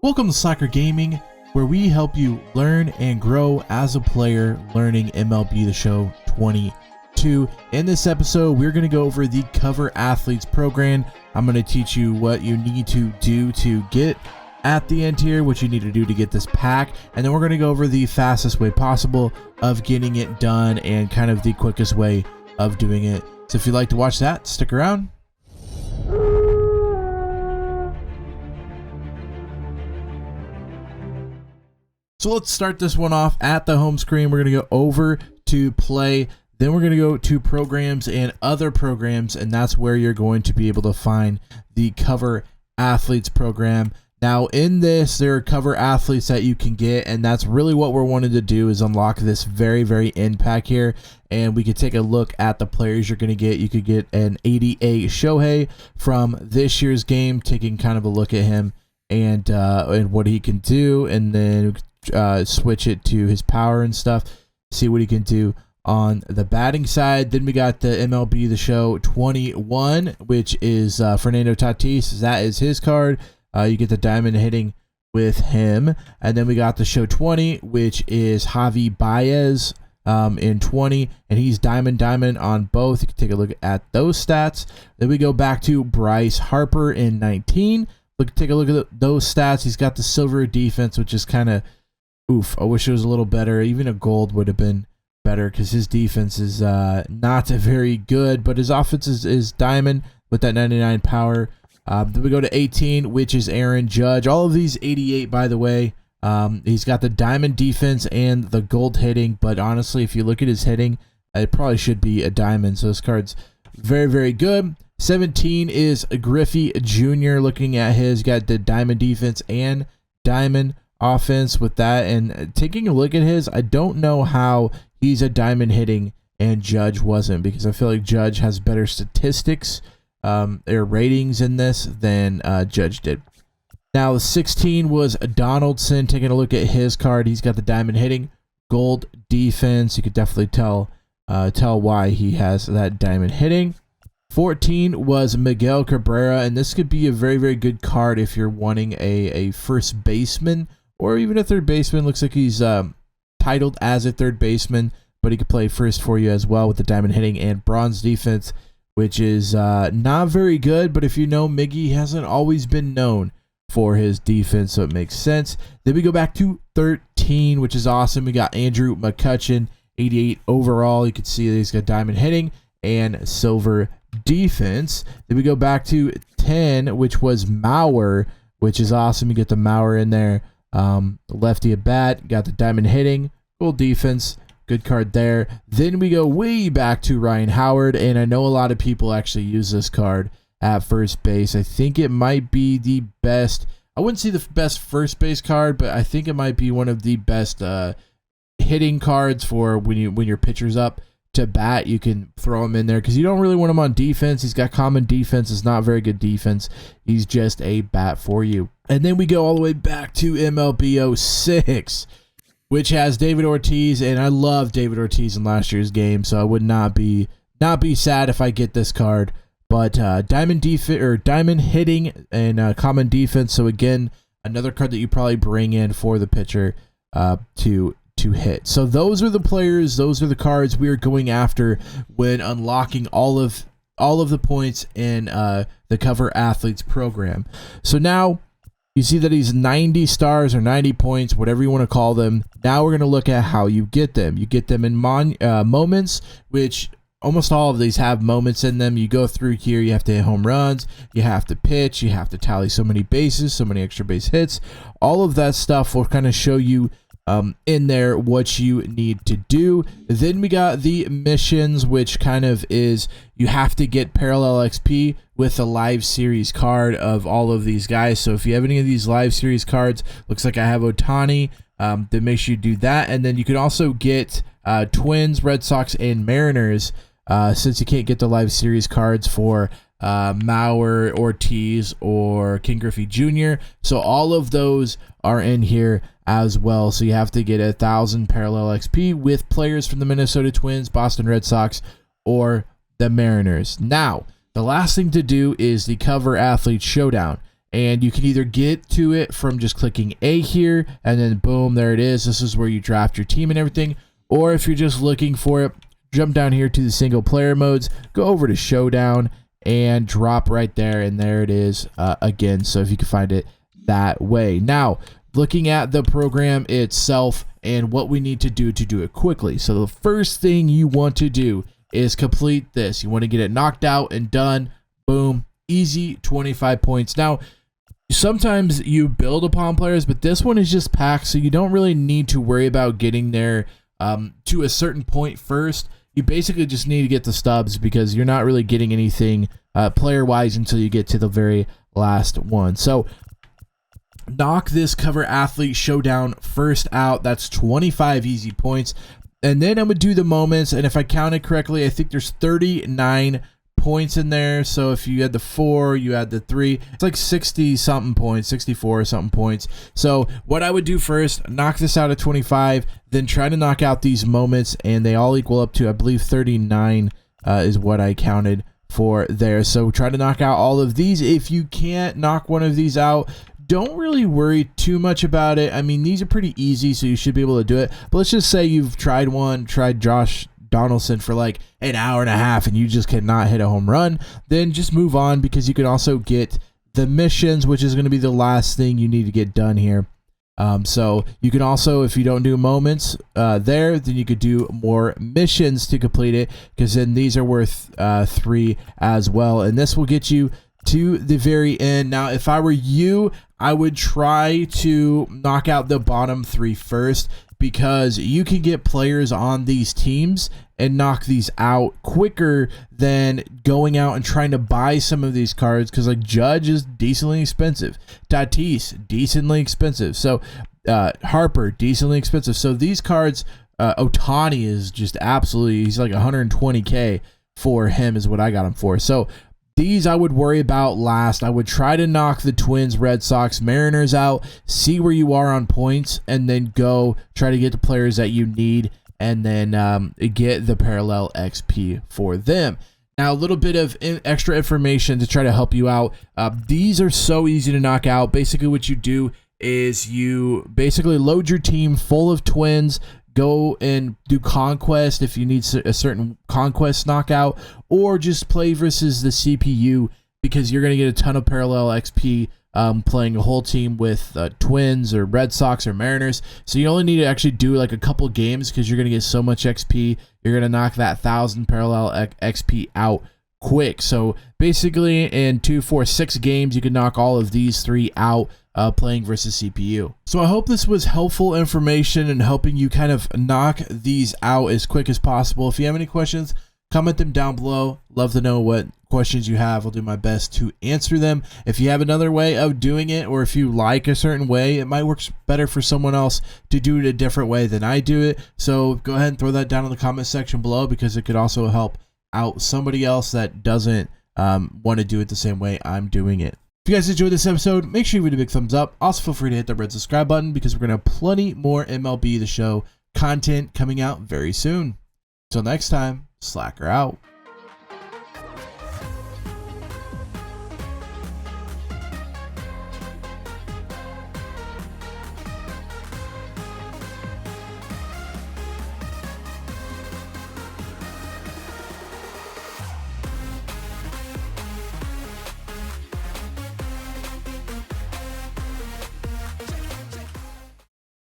Welcome to Soccer Gaming, where we help you learn and grow as a player learning MLB The Show 22. In this episode, we're going to go over the Cover Athletes program. I'm going to teach you what you need to do to get at the end here, what you need to do to get this pack, and then we're going to go over the fastest way possible of getting it done and kind of the quickest way of doing it. So if you'd like to watch that, stick around. So let's start this one off at the home screen. We're going to go over to play. Then we're going to go to programs and other programs, and that's where you're going to be able to find the Cover Athletes program. Now in this, there are cover athletes that you can get, and that's really what we're wanting to do is unlock this very end pack here. And we could take a look at the players you're going to get. You could get an 88 Shohei from this year's game, taking kind of a look at him and what he can do, and then switch it to his power and stuff, see what he can do on the batting side. Then we got the MLB The Show 21, which is Fernando Tatis. That is his card. You get the diamond hitting with him. And then we got the Show 20, which is Javi Baez in 20, and he's diamond on both. You can take a look at those stats. Then we go back to Bryce Harper in 19. Take a look at those stats. He's got the silver defense, which is kind of oof. I wish it was a little better. Even a gold would have been better because his defense is not very good, but his offense is diamond with that 99 power. Then we go to 18, which is Aaron Judge. All of these 88, by the way. He's got the diamond defense and the gold hitting, but honestly, if you look at his hitting, it probably should be a diamond. So this card's very good. 17 is Griffey Jr. Looking at his, got the diamond defense and diamond offense with that. And taking a look at his, I don't know how he's a diamond hitting and Judge wasn't, because I feel like Judge has better statistics or ratings in this than Judge did. Now 16 was Donaldson. Taking a look at his card, he's got the diamond hitting, gold defense. You could definitely tell why he has that diamond hitting. 14 was Miguel Cabrera, and this could be a very good card if you're wanting a first baseman or even a third baseman. Looks like he's titled as a third baseman, but he could play first for you as well with the diamond hitting and bronze defense, which is not very good, but if you know Miggy, hasn't always been known for his defense, so it makes sense. Then we go back to 13, which is awesome. We got Andrew McCutchen, 88 overall. You can see that he's got diamond hitting and silver defense. Then we go back to 10, which was Mauer, which is awesome. You get the Mauer in there. Lefty at bat, got the diamond hitting, gold defense, good card there. Then we go way back to Ryan Howard, and I know a lot of people actually use this card at first base. I think it might be the best, I wouldn't say the best first base card, but I think it might be one of the best hitting cards for when your pitcher's up to bat. You can throw him in there because you don't really want him on defense. He's got common defense. It's not very good defense. He's just a bat for you. And then we go all the way back to MLB 06, which has David Ortiz, and I love David Ortiz in last year's game, so I would not be sad if I get this card. But diamond defense or diamond hitting and common defense. So again, another card that you probably bring in for the pitcher to hit. So those are the players, those are the cards we are going after when unlocking all of the points in the Cover Athletes program. So now you see that he's 90 stars or 90 points, whatever you want to call them. Now we're going to look at how you get them. You get them in moments, which almost all of these have moments in them. You go through here, you have to hit home runs, you have to pitch, you have to tally so many bases, so many extra base hits. All of that stuff will kind of show you in there what you need to do. Then we got the missions, which kind of is you have to get parallel XP with a live series card of all of these guys. So if you have any of these live series cards, looks like I have Ohtani, then make sure you do that. And then you can also get Twins, Red Sox, and Mariners, since you can't get the live series cards for Mauer, Ortiz, or King Griffey Jr. So all of those are in here as well. So you have to get 1,000 parallel XP with players from the Minnesota Twins, Boston Red Sox, or the Mariners. Now, the last thing to do is the Cover Athlete Showdown. and you can either get to it from just clicking A here, and then boom, there it is. This is where you draft your team and everything. Or if you're just looking for it, jump down here to the single player modes, go over to Showdown, and drop right there, and there it is again. So if you can find it that way. Now, looking at the program itself and what we need to do it quickly. So the first thing you want to do is complete this. You want to get it knocked out and done. Boom, easy, 25 points. Now, sometimes you build upon players, but this one is just packed, so you don't really need to worry about getting there to a certain point first. You basically just need to get the stubs because you're not really getting anything player-wise until you get to the very last one. So knock this cover athlete showdown first out. That's 25 easy points. And then I'm going to do the moments, and if I counted correctly, I think there's 39 points in there. So if you had the 4, you had the 3, it's like 60 something points, 64 something points. So what I would do first, knock this out at 25, then try to knock out these moments, and they all equal up to, I believe, 39 is what I counted for there. So try to knock out all of these. If you can't knock one of these out, don't really worry too much about it. I mean, these are pretty easy, so you should be able to do it. But let's just say you've tried Josh Donaldson for like an hour and a half and you just cannot hit a home run, then just move on, because you can also get the missions, which is going to be the last thing you need to get done here. So you can also, if you don't do moments then you could do more missions to complete it, because then these are worth 3 as well, and this will get you to the very end. Now, if I were you, I would try to knock out the bottom 3 first, because you can get players on these teams and knock these out quicker than going out and trying to buy some of these cards, because like Judge is decently expensive, Tatis decently expensive, so Harper decently expensive. So these cards, Ohtani is just absolutely, he's like 120k for him is what I got him for. So these I would worry about last. I would try to knock the Twins, Red Sox, Mariners out, see where you are on points, and then go try to get the players that you need, and then get the parallel XP for them. Now, a little bit of extra information to try to help you out. These are so easy to knock out. Basically, what you do is you basically load your team full of Twins, go and do conquest if you need a certain conquest knockout, or just play versus the CPU, because you're going to get a ton of parallel XP playing a whole team with Twins or Red Sox or Mariners. So you only need to actually do like a couple games, because you're going to get so much XP. You're going to knock that 1,000 parallel XP out quick. So basically in 2, 4, 6 games, you can knock all of these 3 out playing versus CPU. So I hope this was helpful information and helping you kind of knock these out as quick as possible. If you have any questions, comment them down below. Love to know what questions you have. I'll do my best to answer them. If you have another way of doing it, or if you like a certain way, it might work better for someone else to do it a different way than I do it. So go ahead and throw that down in the comment section below, because it could also help out somebody else that doesn't want to do it the same way I'm doing it. If you guys enjoyed this episode, make sure you give it a big thumbs up. Also, feel free to hit the red subscribe button, because we're going to have plenty more MLB The Show content coming out very soon. Until next time, Slacker out.